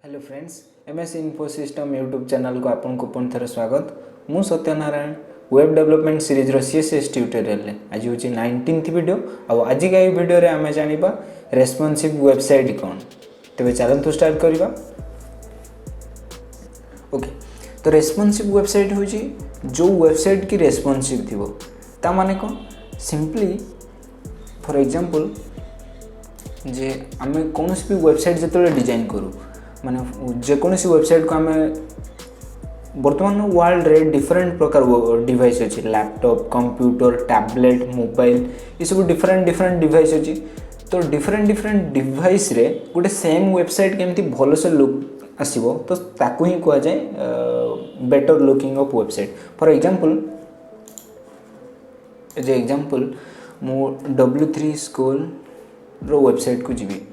Hello friends, MS info system YouTube channel को आपन को पुनः थर स्वागत। मु सत्यनारायण वेब डेवलपमेंट सीरीज रो सीएसएस ट्यूटोरियल रे आज होची 19th वीडियो। आ आज का वीडियो रे आमे जानिबा रेस्पॉन्सिव वेबसाइट कोन। तबे चलन तो स्टार्ट करिबा। ओके, तो रेस्पॉन्सिव वेबसाइट होची जो वेबसाइट की रेस्पॉन्सिव थिबो। ता माने कोन, सिंपली फॉर एग्जांपल जे आमे कोनोसी भी वेबसाइट जतले डिजाइन करू माने जेकोसी वेबसाइट को आम बर्तमान वर्ल्ड रे डिफरेंट प्रकार डिवाइस अच्छी लैपटॉप कंप्यूटर टैबलेट मोबाइल ये सब डिफरेंट डिवाइस अच्छी। तो डिफरेंट डिवाइस रे गोटे सेम वेबसाइट केमती भल से लुक आसीबो तो ताकू ही कह जाए better looking of website. For example J example मु W3 स्कूल रो वेबसाइट को जीवी।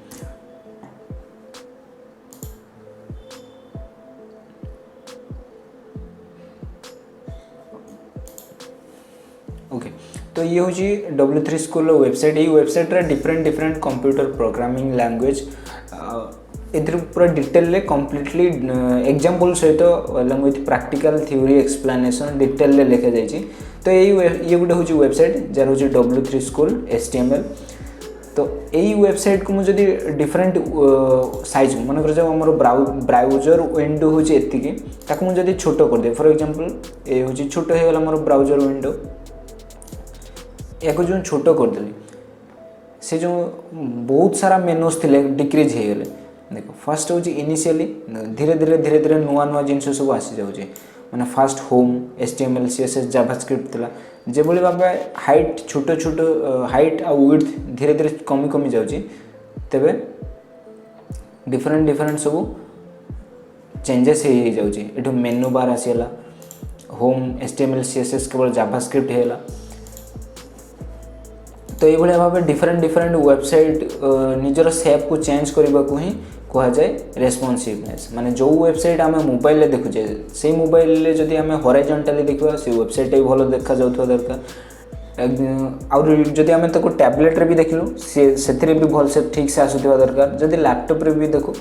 ओके, तो ये हूँ W3 स्कूल वेबसाइट। ये वेबसाइट रे डिफरेंट कंप्यूटर प्रोग्रामिंग लैंग्वेज इधर पूरा डिटेल कम्प्लीटली एग्जांपल सहित along with practical theory explanation detail रे लिखा जाइए। तो ये गोटे हूँ वेबसाइट जार हूँ W3 स्कूल HTML। तो यही वेबसाइट को मुझे डिफरेंट साइज मन कर आम ब्राउजर विंडो हूँ एतिकी ताकू मुझे छोट कर दे। फॉर एग्जांपल ये हूँ छोट हो गला मोर ब्राउजर विंडो या जो छोट करदेली से जो बहुत सारा मेनूज थे डिक्रीज हो गले। देखो फर्स्ट हूँ इनिशियली धीरे धीरे नुआ जिन सब आसी जाऊे मैंने fast home HTML CSS JavaScript था जो भाव हाइट छोट हाइट आ विड्थ धीरे धीरे कमी जाऊँगी तेबे डिफरेंट सब चेंजेस हो जाऊँगी। ये मेनू बार आसीगला होम HTML CSS केवल जावास्क्रिप्ट होगा। तो ये भाव डिफरेंट वेबसाइट निजर सेप को चेंज करने को ही कह जाए रेस्पॉन्सिवनेस। माने जो वेबसाइट आम मोबाइल देखुचे से मोबाइल जदि आम हॉरिजॉन्टली देखा से वेबसाइट ही भल देखा जाउथवा दरकार। आउर जदि आम ताको टैबलेट रे भी देखलु से भी भल से ठीक से आसुथवा दरकार। जदि लैपटॉप रे भी देखो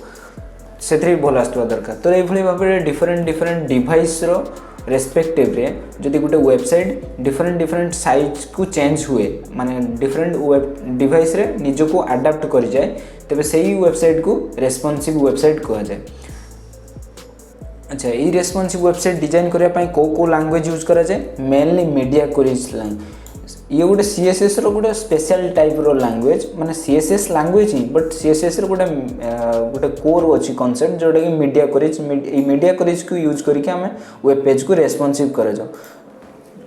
से भी भल आसुथवा दरकार। तो ये भाव डिफरेंट डिवाइस रो रेस्पेक्टिव रे जदि गोटे वेबसाइट डिफरेंट साइज को चेंज हुए माने डिफरेंट वेब डिवाइस रे निज को अडाप्ट कर जाए तेबे सही वेबसाइट को रेस्पॉन्सिव वेबसाइट कहा जाए। अच्छा, ये रेस्पॉन्सिव वेबसाइट डिजाइन करने पाई को लैंग्वेज यूज करा जाए मेनली मीडिया क्वेरीज लैंग्वेज। ये गोटे CSS रो गोटे स्पेशल टाइप रो लैंग्वेज माने CSS language he but CSS रो गोटे कोर अच्छी कॉन्सेप्ट जोटा कि मीडिया क्वेरीज को यूज करके आम वेब पेज को रेस्पॉन्सिव कर जाओ।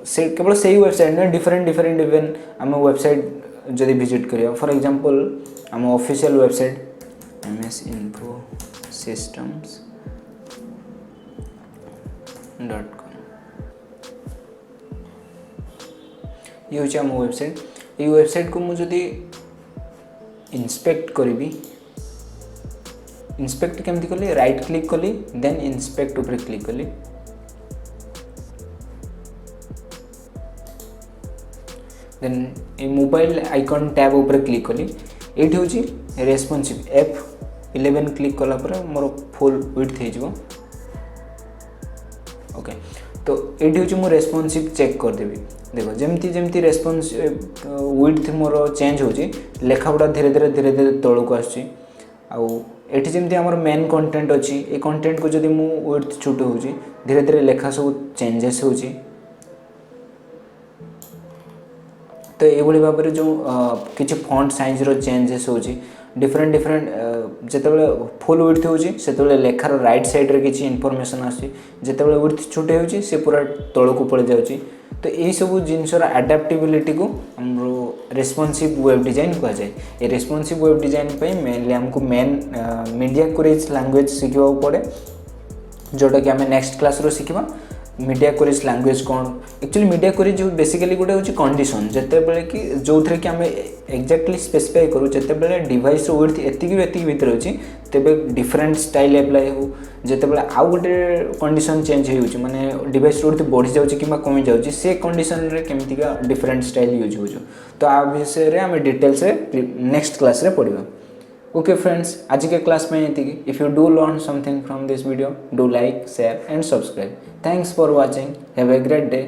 से केवल सही वेबसाइट ना डिफरेंट इवेन आम वेबसाइट जदि विजिट करिया। फॉर एग्जांपल आम official website MS Info Systems .com ये हूँ आम वेबसाइट। ये वेबसाइट को मुझे इंस्पेक्ट करी इंस्पेक्ट केमती कली राइट क्लिक कली देन इंस्पेक्ट ऊपर क्लिक कली। देन ये मोबाइल आइकन टैब ऊपर क्लिक कली। ये हूँ रेस्पॉन्सिव F11 क्लिक कला पर मोर फुल विड्थ हो। ओके, तो ये हूँ मु रेस्पॉन्सिव चेक करदेवी। देखो जमती रेस्पॉन्स विड्थ मोर चेंज होची लेखा गुड़ा धीरे धीरे तौक आसुची। आठी जमी आम मेन कंटेंट अच्छी ये कंटेंट को जब मु विड्थ छोट हो धीरे धीरे लेखा सब चेंजेस होची। तो ये भाव में जो किसी फॉन्ट साइज रो चेंजेस होची डिफरेंट जितेबाला फुल विड्थ होते लेखार राइट साइड रे किसी इनफॉरमेशन आसी जितेबाला विड्थ छोट हो से पूरा तौक पड़ जाऊँगी। तो यही सब जिनसर अडाप्टेबिलिटी को हमरो रेस्पॉन्सिव वेब डिजाइन कह जाए। ये रेस्पॉन्सिव वेब डिजाइन पे मेनली हमको मेन मीडिया क्वेरीज लैंग्वेज सीखा पड़े जोटा कि आम नेक्स्ट क्लास रो सीखा। मीडिया क्वेरीज लैंग्वेज कौन एक्चुअली मीडिया क्वेरीज बेसिकली गोटे हूँ कंडीशन जिते कि जो थे कि आम एक्जाक्टली स्पेसिफाई करूँ जिते डिवाइस विड्थ एतिकी भितर अच्छी तेबे डिफरेंट स्टाइल एप्लाई हो जिते आउ गोटे कंडीशन चेंज हो माने डिवाइस विड्थ बढ़ी जाऊँगी कि कमी जाऊँगी से कंडीशन रे केमतिका डिफरेंट स्टाइल यूज हो। तो आ विषय में आम डिटेल्स नेक्स्ट क्लास रे पढ़ा। ओके फ्रेंड्स, आज के क्लास में ये if you do learn something from this video, do like, share and subscribe. Thanks for watching. Have a great day.